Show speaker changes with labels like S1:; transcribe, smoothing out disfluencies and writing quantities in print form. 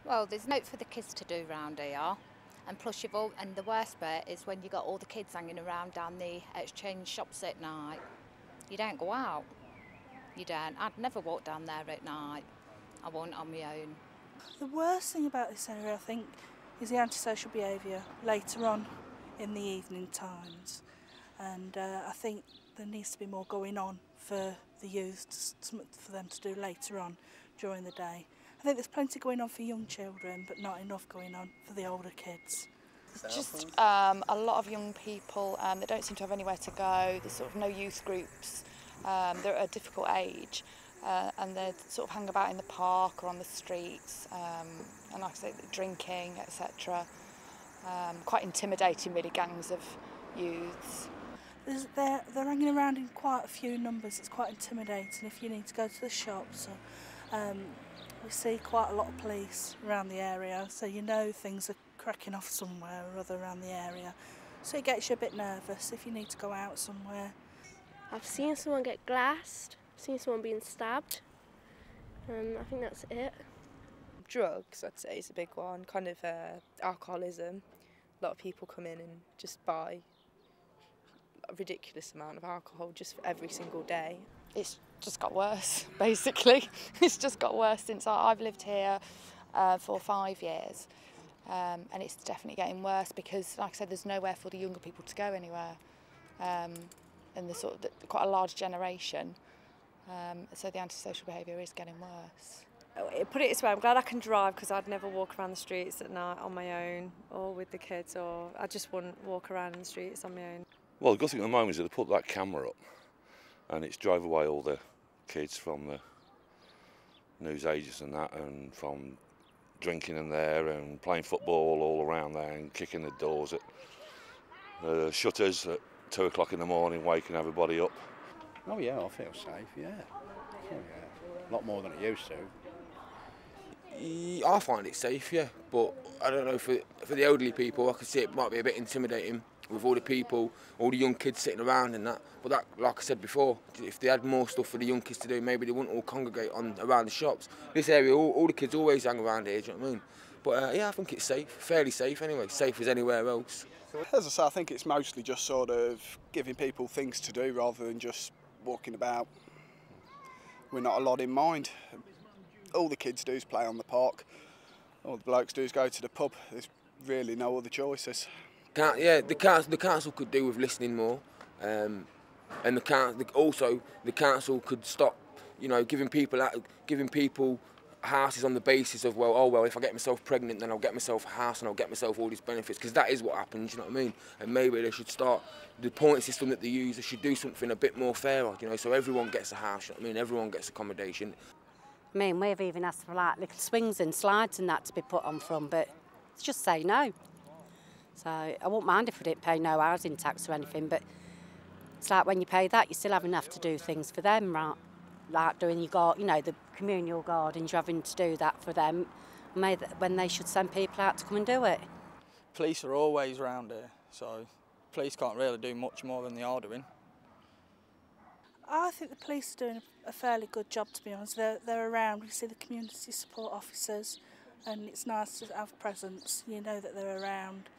S1: Well, there's note for the kids to do round here, and plus and the worst bit is when you got all the kids hanging around down the exchange shops at night. You don't go out. You don't. I'd never walk down there at night. I won't on my own.
S2: The worst thing about this area, I think, is the antisocial behaviour later on in the evening times. And I think there needs to be more going on for the youth, for them to do later on during the day. I think there's plenty going on for young children, but not enough going on for the older kids.
S3: Just a lot of young people that don't seem to have anywhere to go. There's sort of no youth groups. They're at a difficult age, and they sort of hang about in the park or on the streets, and like I say, drinking, etc. Quite intimidating, really, gangs of youths.
S2: They're hanging around in quite a few numbers. It's quite intimidating if you need to go to the shops. We see quite a lot of police around the area, so you know things are cracking off somewhere or other around the area. So it gets you a bit nervous if you need to go out somewhere.
S4: I've seen someone get glassed, I've seen someone being stabbed, and I think that's it.
S5: Drugs, I'd say, is a big one. Kind of alcoholism. A lot of people come in and just buy a ridiculous amount of alcohol just for every single day.
S3: It's just got worse, basically. It's just got worse since I've lived here for 5 years. And it's definitely getting worse because, like I said, there's nowhere for the younger people to go anywhere. And there's sort of quite a large generation. So the antisocial behaviour is getting worse.
S6: Put it this way, I'm glad I can drive because I'd never walk around the streets at night on my own or with the kids, or I just wouldn't walk around in the streets on my own.
S7: Well, the good thing at the moment is that they put that camera up and it's drove away all the kids from the newsagents and that, and from drinking in there and playing football all around there and kicking the doors at the shutters at 2 o'clock in the morning, waking everybody up.
S8: Oh yeah, I feel safe, yeah. Oh yeah, a lot more than I used to.
S9: I find it safe, yeah, but I don't know, for the elderly people, I can see it might be a bit intimidating with all the people, all the young kids sitting around and that. But that, like I said before, if they had more stuff for the young kids to do, maybe they wouldn't all congregate around the shops. This area, all the kids always hang around here, do you know what I mean? But yeah, I think it's safe, fairly safe anyway, safe as anywhere else.
S10: As I say, I think it's mostly just sort of giving people things to do rather than just walking about with not a lot in mind. All the kids do is play on the park. All the blokes do is go to the pub. There's really no other choices.
S9: Yeah, the council could do with listening more, and the council could stop, you know, giving people houses on the basis of, well, if I get myself pregnant, then I'll get myself a house and I'll get myself all these benefits, because that is what happens, you know what I mean? And maybe they should start the point system that they use. They should do something a bit more fairer, you know, so everyone gets a house. You know what I mean? Everyone gets accommodation.
S11: I mean, we've even asked for like little swings and slides and that to be put on from, but it's just say no. So I wouldn't mind if we didn't pay no housing tax or anything, but it's like when you pay that, you're still having to have to do things for them, right? Like doing the communal gardens, you're having to do that for them, when they should send people out to come and do it.
S12: Police are always round here, so police can't really do much more than they are doing.
S2: I think the police are doing a fairly good job, to be honest. They're around. We see the community support officers, and it's nice to have presence. You know that they're around.